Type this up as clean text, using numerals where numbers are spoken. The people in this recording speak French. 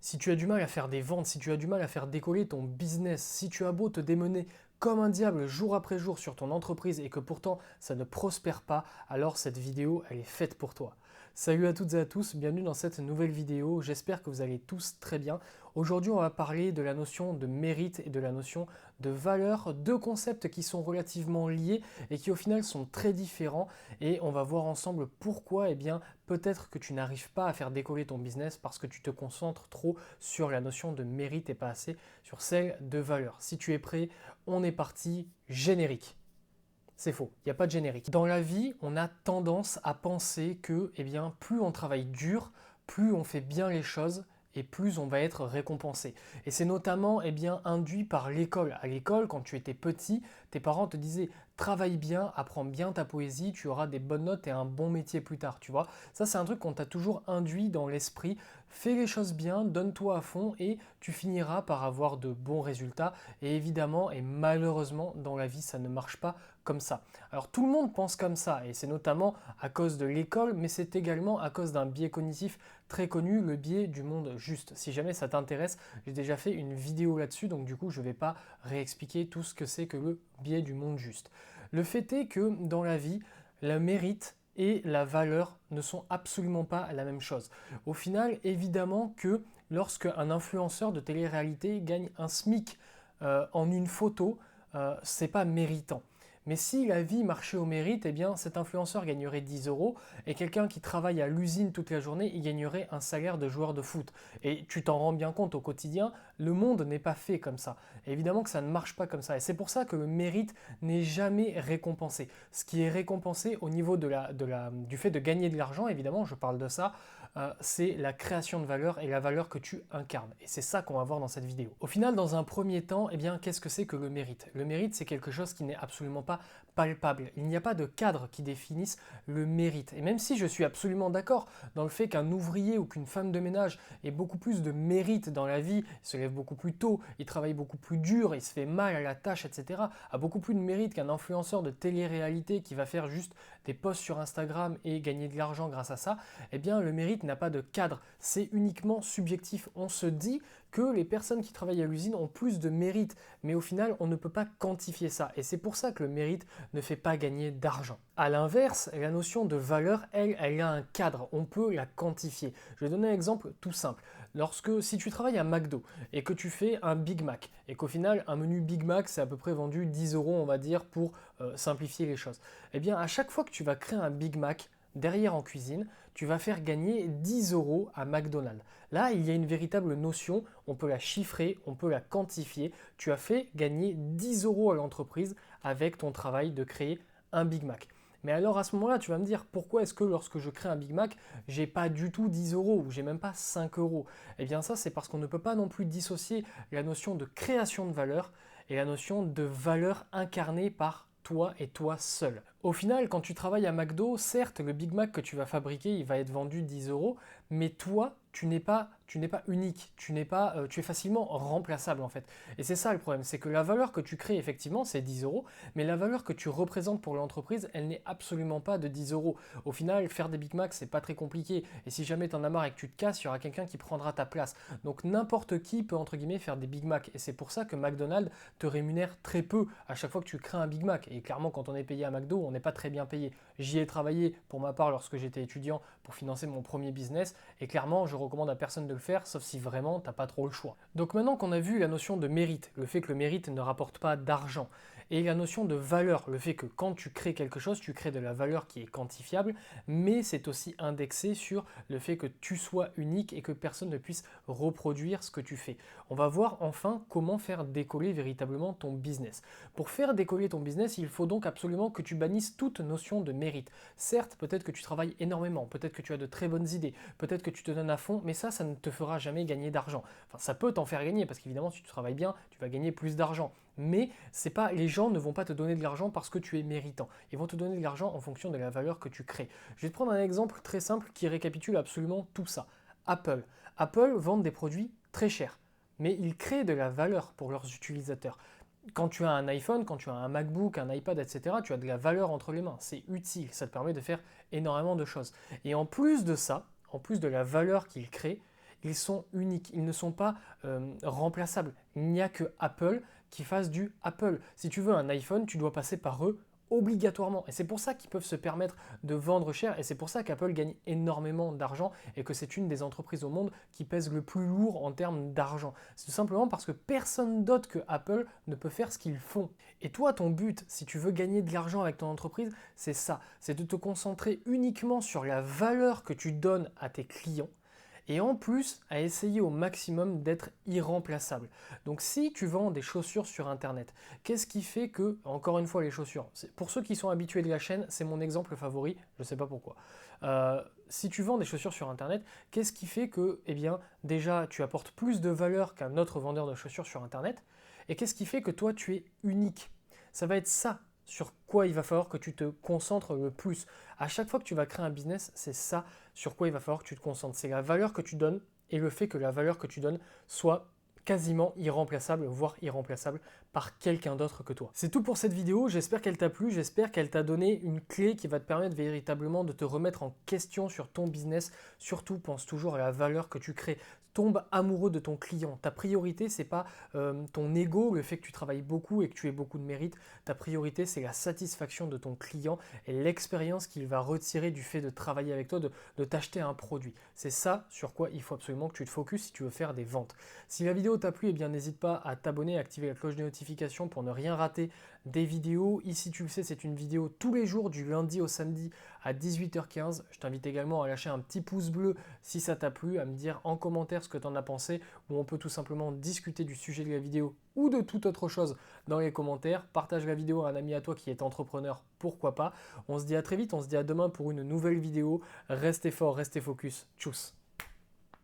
Si tu as du mal à faire des ventes, si tu as du mal à faire décoller ton business, si tu as beau te démener comme un diable jour après jour sur ton entreprise et que pourtant ça ne prospère pas, alors cette vidéo elle est faite pour toi. Salut à toutes et à tous, bienvenue dans cette nouvelle vidéo, j'espère que vous allez tous très bien. Aujourd'hui on va parler de la notion de mérite et de la notion de valeur, deux concepts qui sont relativement liés et qui au final sont très différents et on va voir ensemble pourquoi peut-être que tu n'arrives pas à faire décoller ton business parce que tu te concentres trop sur la notion de mérite et pas assez sur celle de valeur. Si tu es prêt, on est parti, générique. C'est faux, il n'y a pas de générique. Dans la vie, on a tendance à penser que plus on travaille dur, plus on fait bien les choses et plus on va être récompensé. Et c'est notamment induit par l'école. À l'école, quand tu étais petit, tes parents te disaient travaille bien, apprends bien ta poésie, tu auras des bonnes notes et un bon métier plus tard, tu vois. Ça, c'est un truc qu'on t'a toujours induit dans l'esprit. Fais les choses bien, donne-toi à fond et tu finiras par avoir de bons résultats. Et évidemment, et malheureusement, dans la vie, ça ne marche pas comme ça. Alors tout le monde pense comme ça, et c'est notamment à cause de l'école, mais c'est également à cause d'un biais cognitif très connu, le biais du monde juste. Si jamais ça t'intéresse, j'ai déjà fait une vidéo là-dessus, donc du coup je ne vais pas réexpliquer tout ce que c'est que le biais du monde juste. Le fait est que dans la vie, le mérite et la valeur ne sont absolument pas la même chose. Au final, évidemment que lorsque un influenceur de télé-réalité gagne un SMIC en une photo, c'est pas méritant. Mais si la vie marchait au mérite, cet influenceur gagnerait 10 euros et quelqu'un qui travaille à l'usine toute la journée, il gagnerait un salaire de joueur de foot. Et tu t'en rends bien compte au quotidien, le monde n'est pas fait comme ça. Et évidemment que ça ne marche pas comme ça. Et c'est pour ça que le mérite n'est jamais récompensé. Ce qui est récompensé au niveau du fait de gagner de l'argent, évidemment, je parle de ça, c'est la création de valeur et la valeur que tu incarnes. Et c'est ça qu'on va voir dans cette vidéo. Au final, dans un premier temps, qu'est-ce que c'est que le mérite? Le mérite, c'est quelque chose qui n'est absolument pas palpable. Il n'y a pas de cadre qui définisse le mérite. Et même si je suis absolument d'accord dans le fait qu'un ouvrier ou qu'une femme de ménage ait beaucoup plus de mérite dans la vie, il se lève beaucoup plus tôt, il travaille beaucoup plus dur, il se fait mal à la tâche, etc., a beaucoup plus de mérite qu'un influenceur de télé-réalité qui va faire juste des posts sur Instagram et gagner de l'argent grâce à ça, le mérite n'a pas de cadre. C'est uniquement subjectif. On se dit que les personnes qui travaillent à l'usine ont plus de mérite, mais au final, on ne peut pas quantifier ça. Et c'est pour ça que le mérite ne fait pas gagner d'argent. A l'inverse, la notion de valeur, elle a un cadre. On peut la quantifier. Je vais donner un exemple tout simple. Si tu travailles à McDo et que tu fais un Big Mac, et qu'au final, un menu Big Mac, c'est à peu près vendu 10 euros, on va dire, pour simplifier les choses. À chaque fois que tu vas créer un Big Mac, derrière en cuisine, tu vas faire gagner 10 euros à McDonald's. Là, il y a une véritable notion, on peut la chiffrer, on peut la quantifier. Tu as fait gagner 10 euros à l'entreprise avec ton travail de créer un Big Mac. Mais alors à ce moment-là, tu vas me dire pourquoi est-ce que lorsque je crée un Big Mac, j'ai pas du tout 10 euros ou j'ai même pas 5 euros? Eh bien ça, c'est parce qu'on ne peut pas non plus dissocier la notion de création de valeur et la notion de valeur incarnée par toi et toi seul. Au final, quand tu travailles à McDo, certes, le Big Mac que tu vas fabriquer, il va être vendu 10 euros, mais toi, tu n'es pas unique, tu es facilement remplaçable en fait. Et c'est ça le problème, c'est que la valeur que tu crées effectivement, c'est 10 euros, mais la valeur que tu représentes pour l'entreprise, elle n'est absolument pas de 10 euros. Au final, faire des Big Mac, c'est pas très compliqué. Et si jamais tu en as marre et que tu te casses, il y aura quelqu'un qui prendra ta place. Donc n'importe qui peut entre guillemets faire des Big Mac. Et c'est pour ça que McDonald's te rémunère très peu à chaque fois que tu crées un Big Mac. Et clairement, quand on est payé à McDo, on n'est pas très bien payé. J'y ai travaillé pour ma part lorsque j'étais étudiant pour financer mon premier business. Et clairement, je recommande à personne de le faire, sauf si vraiment t'as pas trop le choix. Donc maintenant qu'on a vu la notion de mérite, le fait que le mérite ne rapporte pas d'argent, et la notion de valeur, le fait que quand tu crées quelque chose, tu crées de la valeur qui est quantifiable, mais c'est aussi indexé sur le fait que tu sois unique et que personne ne puisse reproduire ce que tu fais. On va voir enfin comment faire décoller véritablement ton business. Pour faire décoller ton business, il faut donc absolument que tu bannisses toute notion de mérite. Certes, peut-être que tu travailles énormément, peut-être que tu as de très bonnes idées, peut-être que tu te donnes à fond, mais ça ne te fera jamais gagner d'argent. Enfin, ça peut t'en faire gagner, parce qu'évidemment, si tu travailles bien, tu vas gagner plus d'argent. Mais les gens ne vont pas te donner de l'argent parce que tu es méritant. Ils vont te donner de l'argent en fonction de la valeur que tu crées. Je vais te prendre un exemple très simple qui récapitule absolument tout ça. Apple. Apple vend des produits très chers, mais ils créent de la valeur pour leurs utilisateurs. Quand tu as un iPhone, quand tu as un MacBook, un iPad, etc., tu as de la valeur entre les mains. C'est utile, ça te permet de faire énormément de choses. Et en plus de ça, en plus de la valeur qu'ils créent, ils sont uniques, ils ne sont pas remplaçables. Il n'y a que Apple qui fasse du Apple. Si tu veux un iPhone, tu dois passer par eux obligatoirement. Et c'est pour ça qu'ils peuvent se permettre de vendre cher et c'est pour ça qu'Apple gagne énormément d'argent et que c'est une des entreprises au monde qui pèse le plus lourd en termes d'argent. C'est tout simplement parce que personne d'autre que Apple ne peut faire ce qu'ils font. Et toi, ton but, si tu veux gagner de l'argent avec ton entreprise, c'est ça, c'est de te concentrer uniquement sur la valeur que tu donnes à tes clients et en plus à essayer au maximum d'être irremplaçable. Donc si tu vends des chaussures sur Internet, qu'est-ce qui fait que, encore une fois les chaussures, pour ceux qui sont habitués de la chaîne, c'est mon exemple favori, je ne sais pas pourquoi. Si tu vends des chaussures sur Internet, qu'est-ce qui fait que, eh bien, déjà tu apportes plus de valeur qu'un autre vendeur de chaussures sur Internet, et qu'est-ce qui fait que toi tu es unique? Ça va être ça sur quoi il va falloir que tu te concentres le plus. À chaque fois que tu vas créer un business, c'est ça sur quoi il va falloir que tu te concentres. C'est la valeur que tu donnes et le fait que la valeur que tu donnes soit quasiment irremplaçable, voire irremplaçable par quelqu'un d'autre que toi. C'est tout pour cette vidéo, j'espère qu'elle t'a plu, j'espère qu'elle t'a donné une clé qui va te permettre véritablement de te remettre en question sur ton business. Surtout, pense toujours à la valeur que tu crées. Tombe amoureux de ton client. Ta priorité, c'est pas ton ego, le fait que tu travailles beaucoup et que tu aies beaucoup de mérite. Ta priorité, c'est la satisfaction de ton client et l'expérience qu'il va retirer du fait de travailler avec toi, de t'acheter un produit. C'est ça sur quoi il faut absolument que tu te focuses si tu veux faire des ventes. Si la vidéo t'a plu, eh bien n'hésite pas à t'abonner, à activer la cloche de notification pour ne rien rater des vidéos. Ici, tu le sais, c'est une vidéo tous les jours du lundi au samedi à 18h15. Je t'invite également à lâcher un petit pouce bleu si ça t'a plu, à me dire en commentaire ce que tu en as pensé, ou on peut tout simplement discuter du sujet de la vidéo ou de toute autre chose dans les commentaires. Partage la vidéo à un ami à toi qui est entrepreneur, pourquoi pas. On se dit à très vite, on se dit à demain pour une nouvelle vidéo. Restez fort, restez focus. Tchuss.